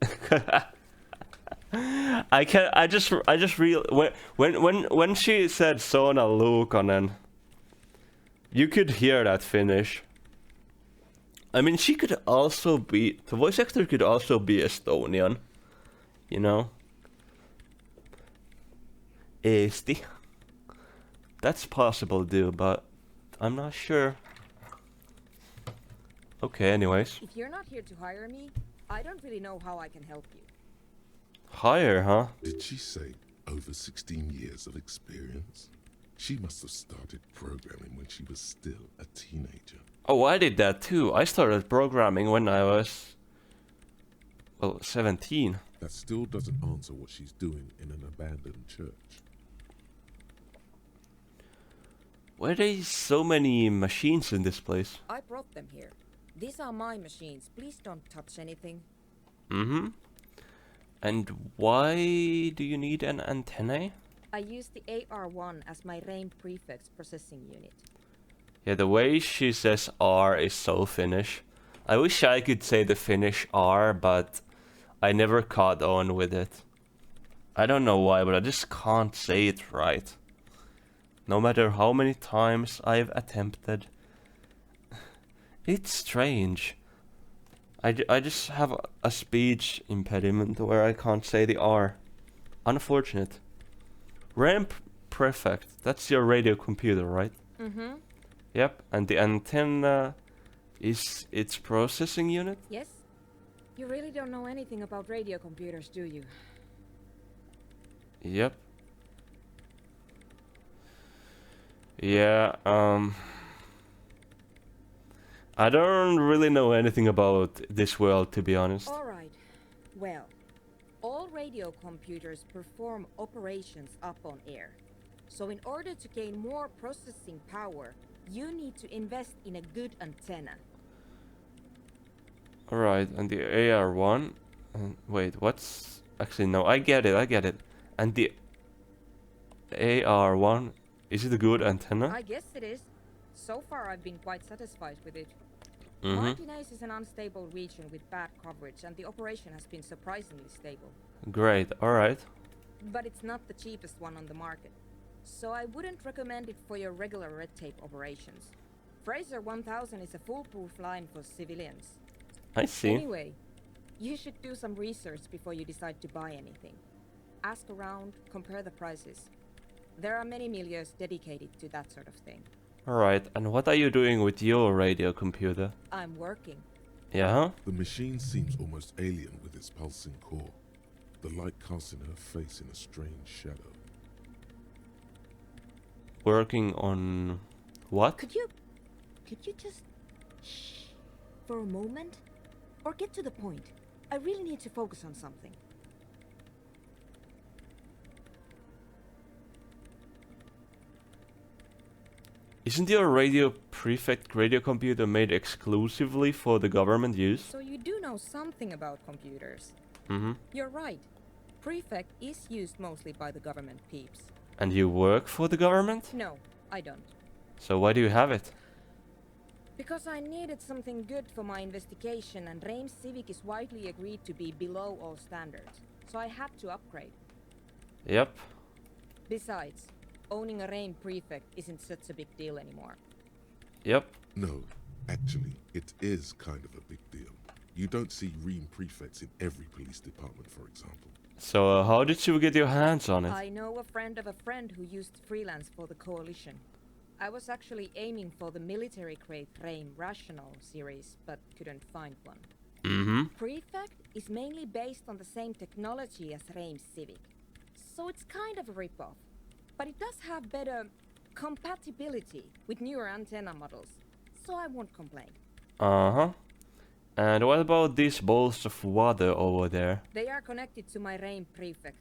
I just real when she said Sona Luukonen, you could hear that Finnish. I mean, she could also be, the voice actor could also be Estonian, you know? Eesti. That's possible too, but I'm not sure. Okay, anyways. If you're not here to hire me, I don't really know how I can help you. Higher, huh? Did she say over 16 years of experience? She must have started programming when she was still a teenager. Oh, I did that too. I started programming when I was, well, 17. That still doesn't answer what she's doing in an abandoned church. Why are there so many machines in this place? I brought them here. These are my machines. Please don't touch anything. Mm-hmm. And why do you need an antenna? I use the AR1 as my RAIM prefix processing unit. Yeah, the way she says R is so Finnish. I wish I could say the Finnish R, but I never caught on with it. I don't know why, but I just can't say it right. No matter how many times I've attempted. It's strange. I just have a speech impediment where I can't say the R. Unfortunate. Ramp Prefect, that's your radio computer, right? Mm-hmm. Yep, and the antenna is its processing unit? Yes? You really don't know anything about radio computers, do you? Yep. Yeah, I don't really know anything about this world, to be honest. Alright. Well, all radio computers perform operations up on air. So in order to gain more processing power, you need to invest in a good antenna. Alright, and the AR1... wait, what's... Actually, no, I get it. And the AR1, is it a good antenna? I guess it is. So far I've been quite satisfied with it. Mm-hmm. Martinez is an unstable region with bad coverage, and the operation has been surprisingly stable. Great, alright. But it's not the cheapest one on the market. So I wouldn't recommend it for your regular red tape operations. Fraser 1000 is a foolproof line for civilians. I see. Anyway, you should do some research before you decide to buy anything. Ask around, compare the prices. There are many milieus dedicated to that sort of thing. Alright, and what are you doing with your radio computer? I'm working. Yeah? The machine seems almost alien with its pulsing core. The light casting her face in a strange shadow. Working on... what? Could you just shh for a moment? Or get to the point. I really need to focus on something. Isn't your radio prefect radio computer made exclusively for the government use? So you do know something about computers. Mm-hmm. You're right. Prefect is used mostly by the government peeps. And you work for the government? No, I don't. So why do you have it? Because I needed something good for my investigation, and RAIM Civic is widely agreed to be below all standards. So I had to upgrade. Yep. Besides, owning a RAIM prefect isn't such a big deal anymore. Yep. No, actually, it is kind of a big deal. You don't see Ream prefects in every police department, for example. So how did you get your hands on it? I know a friend of a friend who used freelance for the coalition. I was actually aiming for the military-grade RAIM Rational series, but couldn't find one. Mm-hmm. Prefect is mainly based on the same technology as RAIM Civic, so it's kind of a rip-off. But it does have better compatibility with newer antenna models, so I won't complain. Uh-huh. And what about these bowls of water over there? They are connected to my RAIM prefect.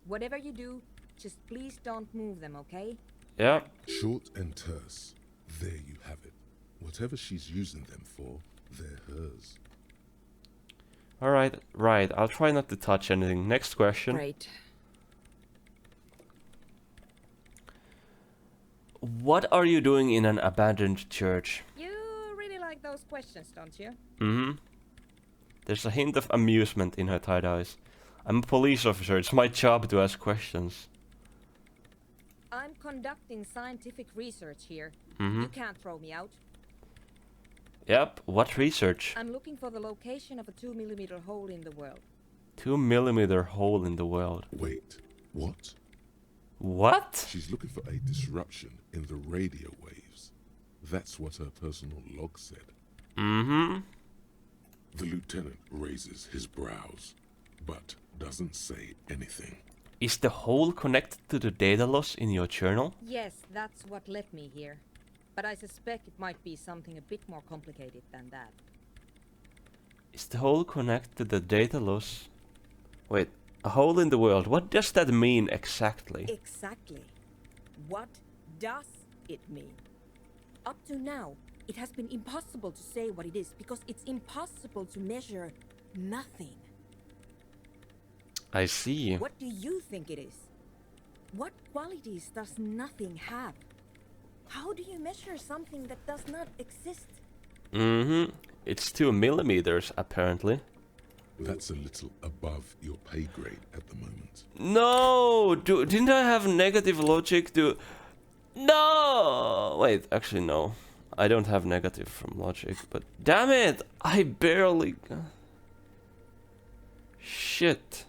Whatever you do, just please don't move them, okay? Yeah. Short and terse. There you have it. Whatever she's using them for, they're hers. Alright, right. I'll try not to touch anything. Next question. Great. What are you doing in an abandoned church? You really like those questions, don't you? Mm-hmm. There's a hint of amusement in her tight eyes. I'm a police officer. It's my job to ask questions. I'm conducting scientific research here. Mm-hmm. You can't throw me out. Yep. What research? I'm looking for the location of a 2mm hole in the world. 2mm hole in the world. Wait, what? What? She's looking for a disruption in the radio waves. That's what her personal log said. Mm-hmm. The lieutenant raises his brows, but doesn't say anything. Is the hole connected to the data loss in your journal? Yes, that's what led me here. But I suspect it might be something a bit more complicated than that. Is the hole connected to the data loss? Wait, a hole in the world. What does that mean exactly? Exactly. What does it mean? Up to now, it has been impossible to say what it is because it's impossible to measure nothing. I see. What do you think it is? What qualities does nothing have? How do you measure something that does not exist? Mm-hmm. It's 2mm, apparently. That's a little above your pay grade at the moment. No! Didn't I have negative logic to... No! Wait, actually no. I don't have negative from logic, but... Damn it! I barely... Shit.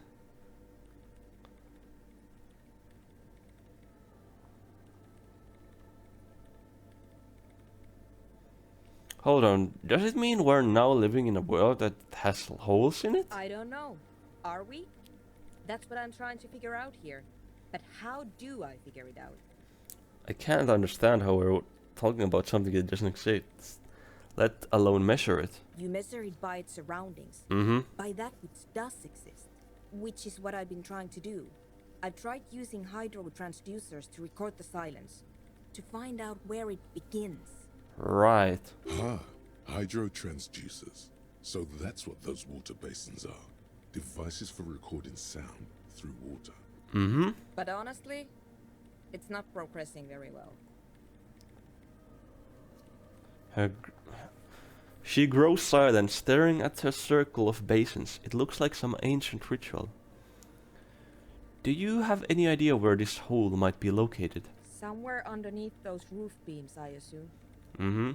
Hold on, does it mean we're now living in a world that has holes in it? I don't know. Are we? That's what I'm trying to figure out here. But how do I figure it out? I can't understand how we're talking about something that doesn't exist, let alone measure it. You measure it by its surroundings. Mm-hmm. By that which does exist. Which is what I've been trying to do. I've tried using hydro transducers to record the silence. To find out where it begins. Right. Ah, hydrotransducers. So that's what those water basins are. Devices for recording sound through water. Mm-hmm. But honestly, it's not progressing very well. She grows silent, staring at her circle of basins. It looks like some ancient ritual. Do you have any idea where this hole might be located? Somewhere underneath those roof beams, I assume. Mm-hmm.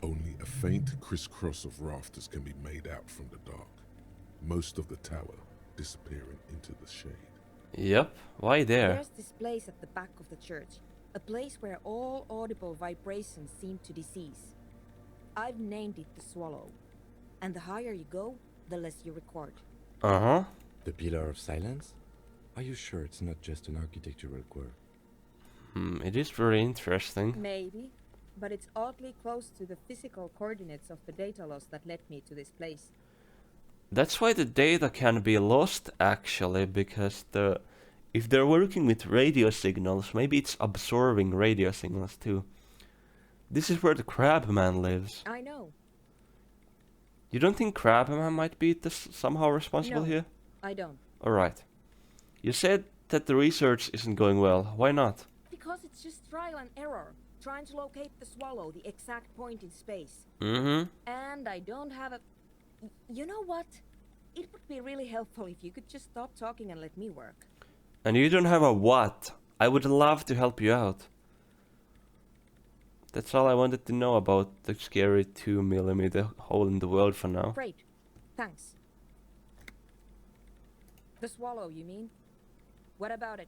Only a faint crisscross of rafters can be made out from the dark. Most of the tower disappearing into the shade. Yep. Why there? There's this place at the back of the church. A place where all audible vibrations seem to decease. I've named it the Swallow. And the higher you go, the less you record. Uh-huh. The Pillar of Silence? Are you sure it's not just an architectural quirk? It is very interesting. Maybe. But it's oddly close to the physical coordinates of the data loss that led me to this place. That's why the data can be lost, actually, because if they're working with radio signals, maybe it's absorbing radio signals too. This is where the Crabman lives. I know. You don't think Crabman might be somehow responsible No. here? I don't. Alright. You said that the research isn't going well. Why not? Because it's just trial and error. Trying to locate the Swallow, the exact point in space. Mm-hmm. And I don't have a... You know what? It would be really helpful if you could just stop talking and let me work. And you don't have a what? I would love to help you out. That's all I wanted to know about the scary 2mm hole in the world for now. Great. Thanks. The Swallow, you mean? What about it?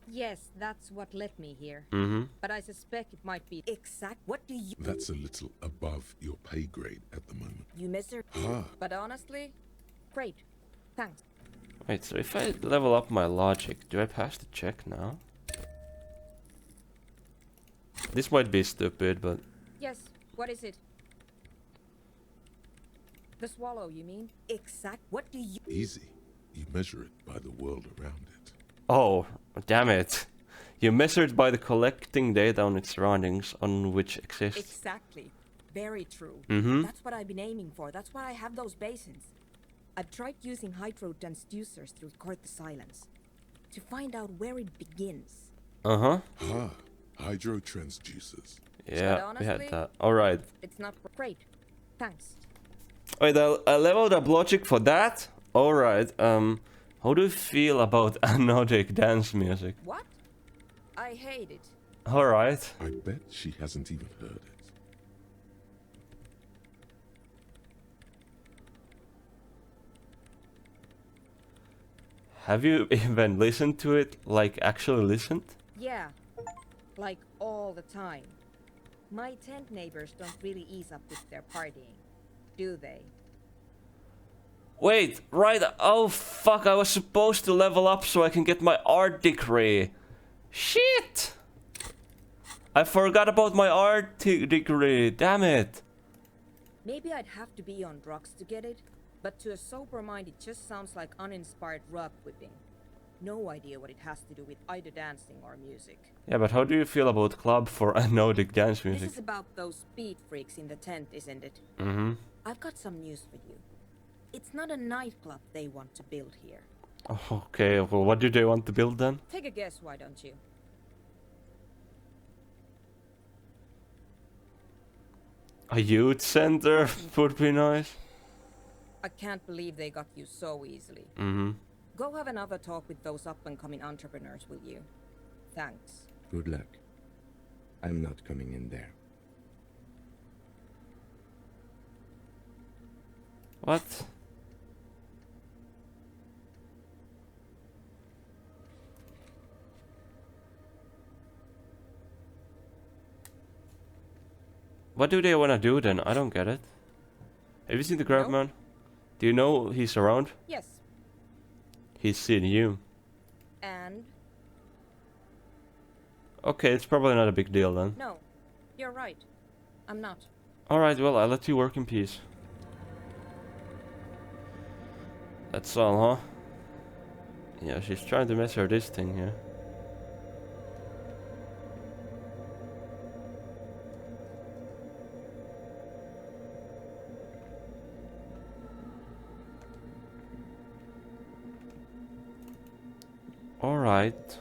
Yes, that's what led me here. Mm-hmm. But I suspect it might be exact. What do you... That's a little above your pay grade at the moment. You measure... Ah, But honestly, great. Thanks. Wait, so if I level up my logic, do I pass the check now? This might be stupid, but... Yes, what is it? The Swallow, you mean? Exact. What do you... easy. You measure it by the world around it. Oh, damn it. You measure it by the collecting data on its surroundings on which exists. Exactly. Very true. Mm-hmm. That's what I've been aiming for. That's why I have those basins. I've tried using hydro transducers to record the silence. To find out where it begins. Uh-huh. Ah, hydro transducers. Yeah, we had honestly, that. Alright. It's not great. Thanks. Wait, I leveled up logic for that? Alright, how do you feel about anodic dance music? What? I hate it. Alright. I bet she hasn't even heard it. Have you even listened to it? Like, actually listened? Yeah. Like all the time. My tent neighbors don't really ease up with their partying, do they? Wait, right, oh fuck, I was supposed to level up so I can get my art degree. Shit! I forgot about my art degree, damn it. Maybe I'd have to be on drugs to get it, but to a sober mind it just sounds like uninspired rug whipping. No idea what it has to do with either dancing or music. Yeah, but how do you feel about club for anodic dance music? This is about those speed freaks in the tent, isn't it? Mm-hmm. I've got some news for you. It's not a nightclub they want to build here. Okay, well what do they want to build then? Take a guess, why don't you? A youth center would be nice. I can't believe they got you so easily. Mm-hmm. Go have another talk with those up-and-coming entrepreneurs, will you? Thanks. Good luck. I'm not coming in there. What? What do they want to do then? I don't get it. Have you seen the crab No. man? Do you know he's around? Yes. He's seen you. And? Okay, it's probably not a big deal then. No. You're right. I'm not. Alright, well, I'll let you work in peace. That's all, huh? Yeah, she's trying to mess her this thing here. Alright.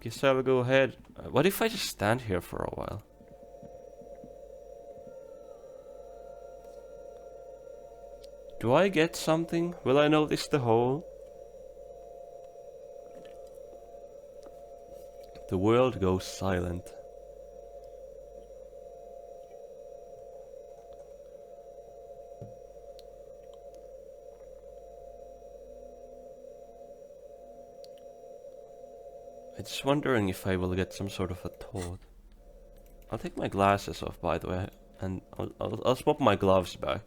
Guess I'll go ahead. What if I just stand here for a while? Do I get something? Will I notice the hole? The world goes silent. I'm just wondering if I will get some sort of a thought. I'll take my glasses off, by the way, and I'll swap my gloves back.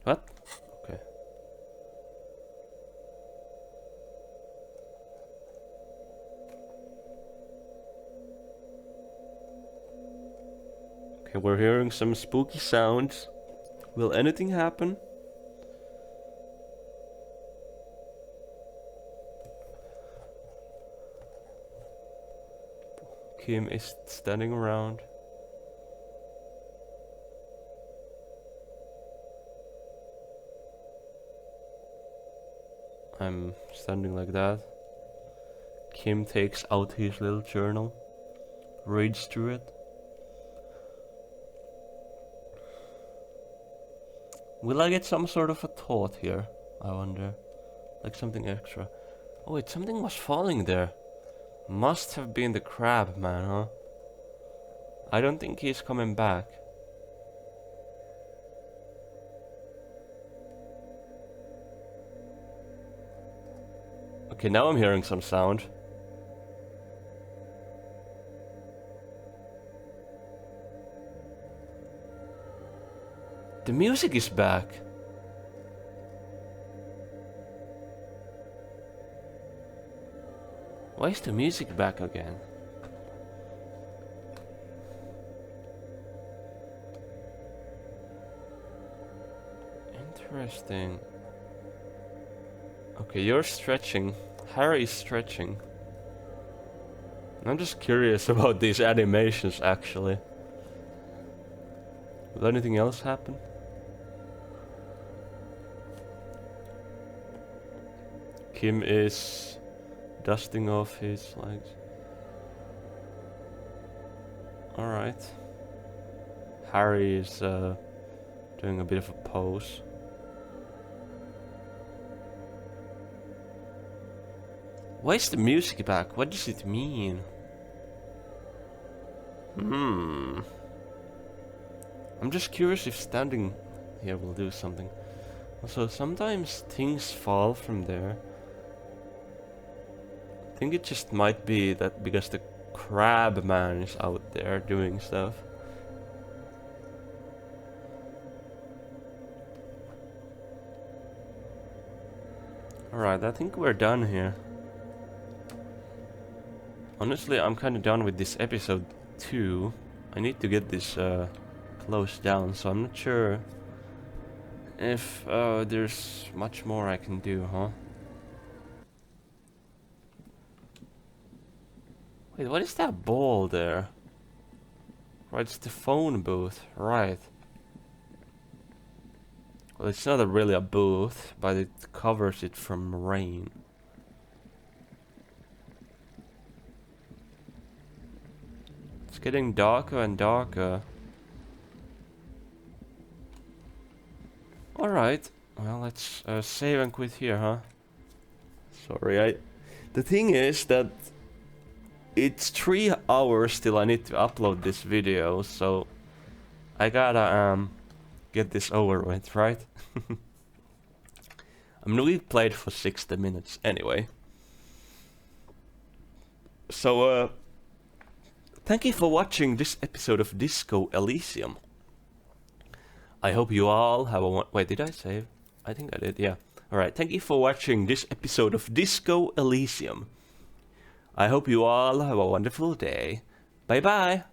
What? Okay. Okay, we're hearing some spooky sounds. Will anything happen? Kim is standing around. I'm standing like that. Kim takes out his little journal, reads through it. Will I get some sort of a thought here? I wonder. Like something extra. Oh wait, something was falling there. Must have been the crab man, huh? I don't think he's coming back. Okay, now I'm hearing some sound. The music is back. Why is the music back again? Interesting. Okay, you're stretching Harry is stretching. I'm just curious about these animations actually. Will anything else happen? Kim is dusting off his legs. Alright. Harry is doing a bit of a pose. Why is the music back? What does it mean? I'm just curious if standing here will do something. Also, sometimes things fall from there. I think it just might be that because the crab man is out there doing stuff. Alright, I think we're done here. Honestly, I'm kind of done with this episode 2. I need to get this closed down, so I'm not sure if there's much more I can do, huh? Wait, what is that ball there? Right, it's the phone booth, right. Well, it's not really a booth, but it covers it from rain. It's getting darker and darker. Alright, well, let's save and quit here, huh? Sorry, the thing is that it's 3 hours till I need to upload this video, so I gotta get this over with, right? I mean, we played for 60 minutes anyway. So, thank you for watching this episode of Disco Elysium. I hope you all have a wait, did I save? I think I did, yeah. Alright, thank you for watching this episode of Disco Elysium. I hope you all have a wonderful day. Bye bye!